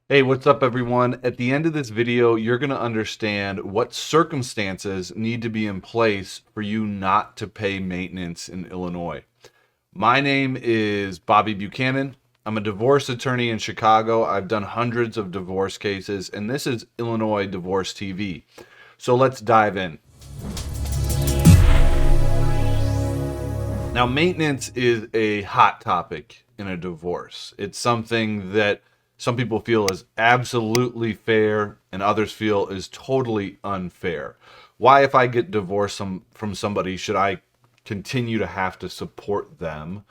Hey, what's up everyone? At the end of this video, you're going to understand what circumstances need to be in place for you not to pay maintenance in Illinois. My name is Bobby Buchanan. I'm a divorce attorney in Chicago. I've done hundreds of divorce cases, and this is Illinois Divorce TV. So let's dive in. Now, maintenance is a hot topic in a divorce. It's something that some people feel is absolutely fair and others feel is totally unfair. Why, if I get divorced from somebody, should I continue to have to support them?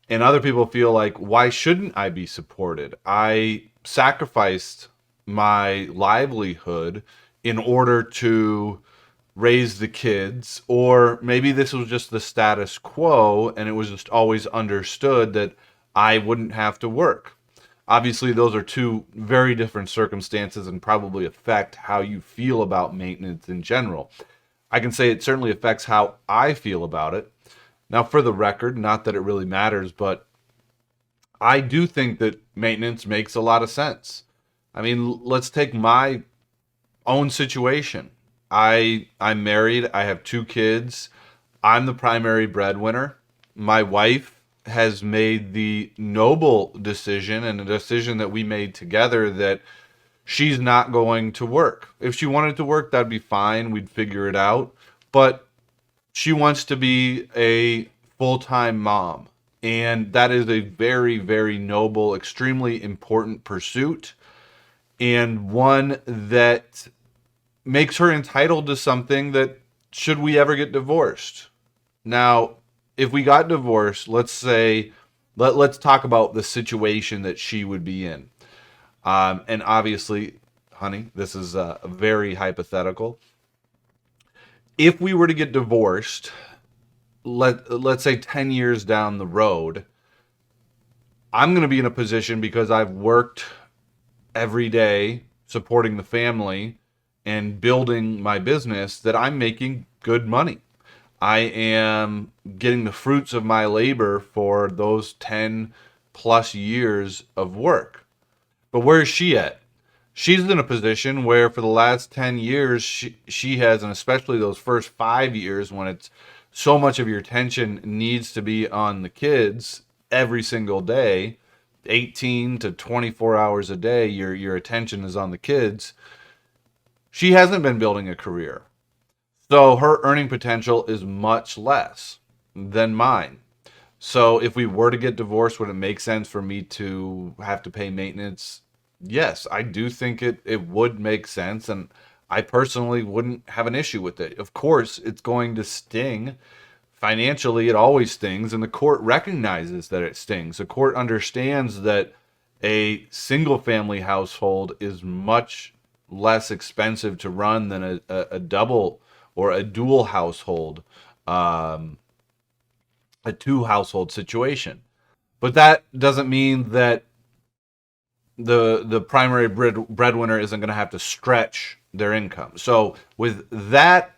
And other people feel like, why shouldn't I be supported? I sacrificed my livelihood in order to raise the kids, or maybe this was just the status quo and it was just always understood that I wouldn't have to work. Obviously, those are two very different circumstances and probably affect how you feel about maintenance in general. I can say it certainly affects how I feel about it. Now, for the record, not that it really matters, but I do think that maintenance makes a lot of sense. I mean, let's take my own situation. I'm married. I have two kids. I'm the primary breadwinner. My wife has made the noble decision, and a decision that we made together, that she's not going to work. If she wanted to work, that'd be fine. We'd figure it out. But she wants to be a full-time mom. And that is a very, very noble, extremely important pursuit, and one that makes her entitled to something that, should we ever get divorced. Now, if we got divorced, let's say, let's talk about the situation that she would be in. And obviously, honey, this is very hypothetical. If we were to get divorced, let's say 10 years down the road, I'm going to be in a position, because I've worked every day supporting the family and building my business, that I'm making good money. I am getting the fruits of my labor for those 10 plus years of work. But where is she at? She's in a position where for the last 10 years, she has, and especially those first 5 years when it's so much of your attention needs to be on the kids every single day, 18 to 24 hours a day, your attention is on the kids. She hasn't been building a career. So her earning potential is much less than mine. So if we were to get divorced, would it make sense for me to have to pay maintenance? Yes, I do think it would make sense, and I personally wouldn't have an issue with it. Of course, it's going to sting. Financially, it always stings, and the court recognizes that it stings. The court understands that a single family household is much less expensive to run than a double or a dual household, a two household situation. But that doesn't mean that the primary breadwinner isn't going to have to stretch their income. So with that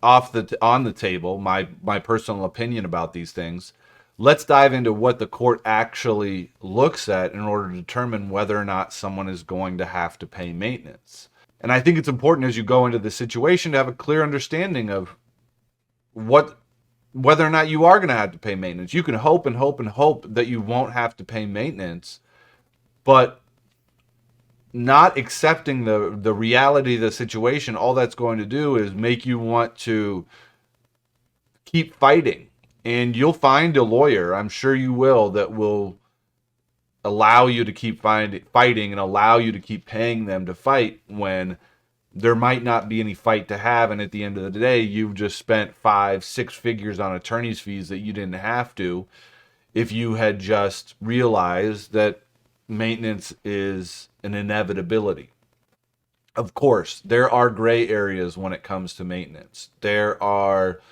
on the table, my personal opinion about these things, let's dive into what the court actually looks at in order to determine whether or not someone is going to have to pay maintenance. And I think it's important, as you go into the situation, to have a clear understanding of whether or not you are going to have to pay maintenance. You can hope and hope and hope that you won't have to pay maintenance, but not accepting the reality of the situation, all that's going to do is make you want to keep fighting. And you'll find a lawyer, I'm sure you will, that will allow you to keep fighting and allow you to keep paying them to fight when there might not be any fight to have. And at the end of the day, you've just spent 5-6 figures on attorney's fees that you didn't have to, if you had just realized that maintenance is an inevitability. Of course, there are gray areas when it comes to maintenance. There are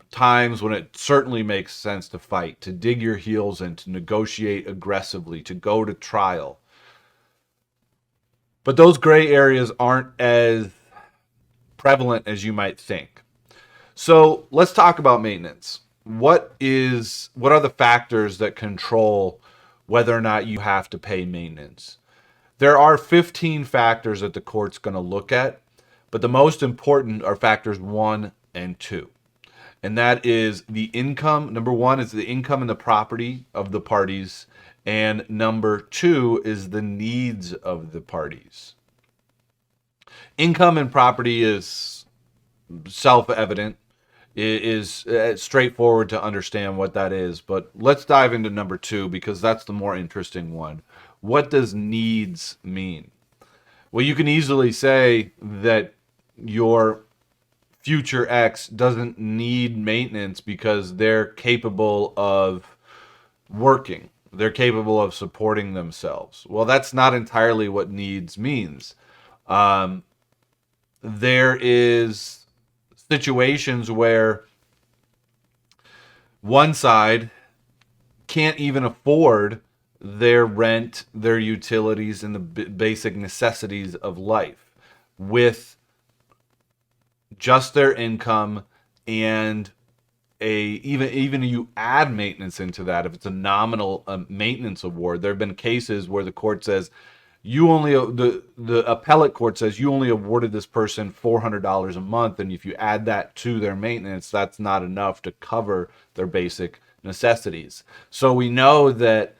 times when it certainly makes sense to fight, to dig your heels in, to negotiate aggressively, to go to trial. But those gray areas aren't as prevalent as you might think. So let's talk about maintenance. What are the factors that control whether or not you have to pay maintenance? There are 15 factors that the court's going to look at, but the most important are factors 1 and 2. And that is the income. Number 1 is the income and the property of the parties. And number 2 is the needs of the parties. Income and property is self-evident. It is straightforward to understand what that is. But let's dive into number 2 because that's the more interesting one. What does needs mean? Well, you can easily say that your future ex doesn't need maintenance because they're capable of working. They're capable of supporting themselves. Well, that's not entirely what needs means. There is situations where one side can't even afford their rent, their utilities, and the basic necessities of life with just their income, and even you add maintenance into that. If it's a nominal maintenance award, there have been cases where the court says the appellate court says you only awarded this person $400 a month, and if you add that to their maintenance, that's not enough to cover their basic necessities. So we know that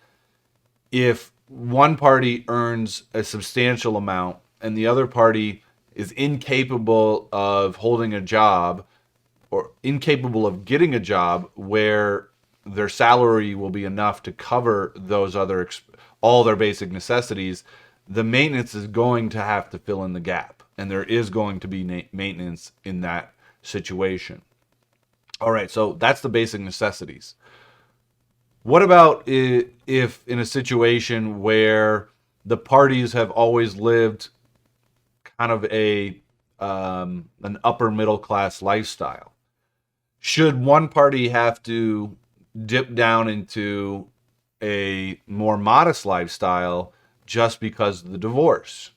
if one party earns a substantial amount and the other party is incapable of holding a job or incapable of getting a job where their salary will be enough to cover those other all their basic necessities, the maintenance is going to have to fill in the gap, and there is going to be maintenance in that situation. All right, so that's the basic necessities. What about if in a situation where the parties have always lived kind of an upper middle class lifestyle? Should one party have to dip down into a more modest lifestyle just because of the divorce?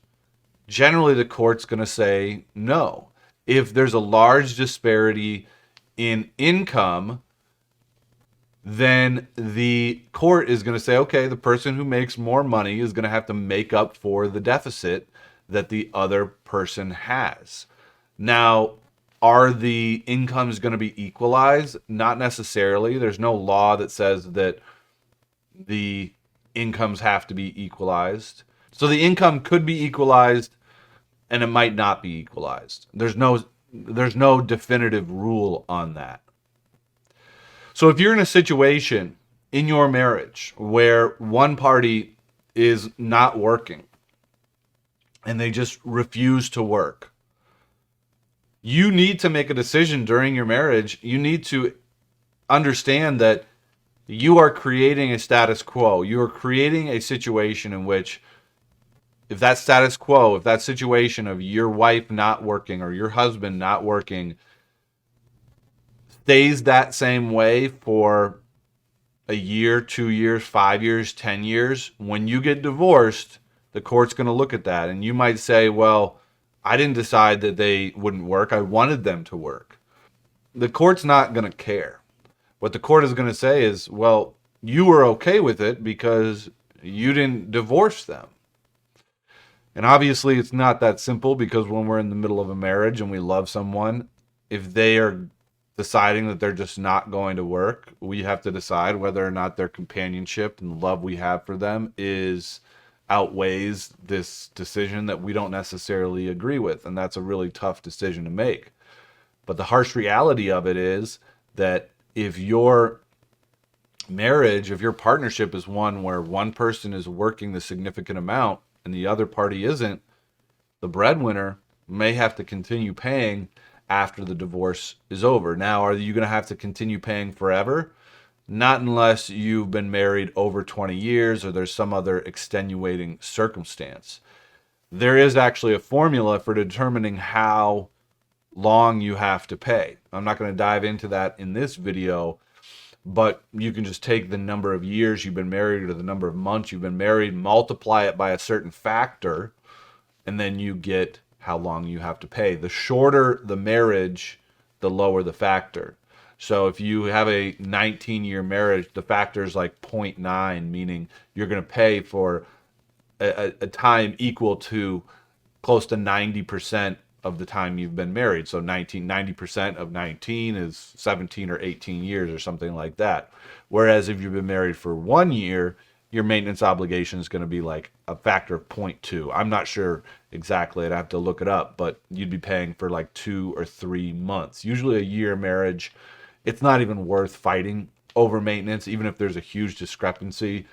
Generally, the court's going to say no. If there's a large disparity in income, then the court is going to say, okay, the person who makes more money is going to have to make up for the deficit that the other person has. Now, are the incomes going to be equalized? Not necessarily. There's no law that says that the incomes have to be equalized. So the income could be equalized and it might not be equalized. There's no definitive rule on that. So if you're in a situation in your marriage where one party is not working and they just refuse to work, you need to make a decision during your marriage. You need to understand that you are creating a status quo. You are creating a situation in which if that status quo, if that situation of your wife not working or your husband not working stays that same way for a year, 2 years, 5 years, 10 years, when you get divorced, the court's going to look at that. And you might say, well, I didn't decide that they wouldn't work. I wanted them to work. The court's not going to care. What the court is going to say is, well, you were okay with it because you didn't divorce them. And obviously it's not that simple, because when we're in the middle of a marriage and we love someone, if they are deciding that they're just not going to work, we have to decide whether or not their companionship and the love we have for them outweighs this decision that we don't necessarily agree with. And that's a really tough decision to make. But the harsh reality of it is that if your marriage, if your partnership is one where one person is working the significant amount and the other party isn't, the breadwinner may have to continue paying after the divorce is over. Now, are you going to have to continue paying forever? Not unless you've been married over 20 years or there's some other extenuating circumstance. There is actually a formula for determining how long you have to pay. I'm not going to dive into that in this video, but you can just take the number of years you've been married or the number of months you've been married, multiply it by a certain factor, and then you get how long you have to pay. The shorter the marriage, the lower the factor. So if you have a 19-year marriage, the factor is like 0.9, meaning you're going to pay for a time equal to close to 90% of the time you've been married. So 90% of 19 is 17 or 18 years or something like that. Whereas if you've been married for 1 year, your maintenance obligation is going to be like a factor of 0.2. I'm not sure exactly. I'd have to look it up, but you'd be paying for like 2 or 3 months. Usually a year marriage, it's not even worth fighting over maintenance, even if there's a huge discrepancy.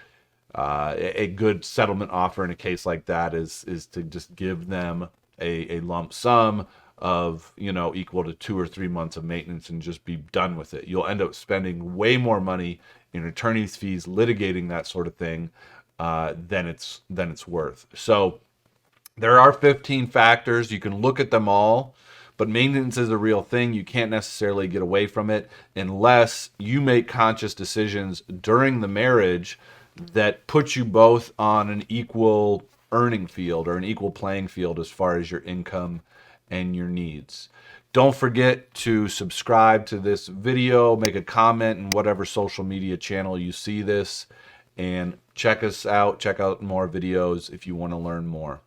A good settlement offer in a case like that is to just give them a lump sum of, equal to 2 or 3 months of maintenance and just be done with it. You'll end up spending way more money in attorney's fees litigating that sort of thing than it's worth. So there are 15 factors. You can look at them all, but maintenance is a real thing. You can't necessarily get away from it unless you make conscious decisions during the marriage that put you both on an equal earning field or an equal playing field as far as your income and your needs. Don't forget to subscribe to this video, make a comment in whatever social media channel you see this, and check us out. Check out more videos if you want to learn more.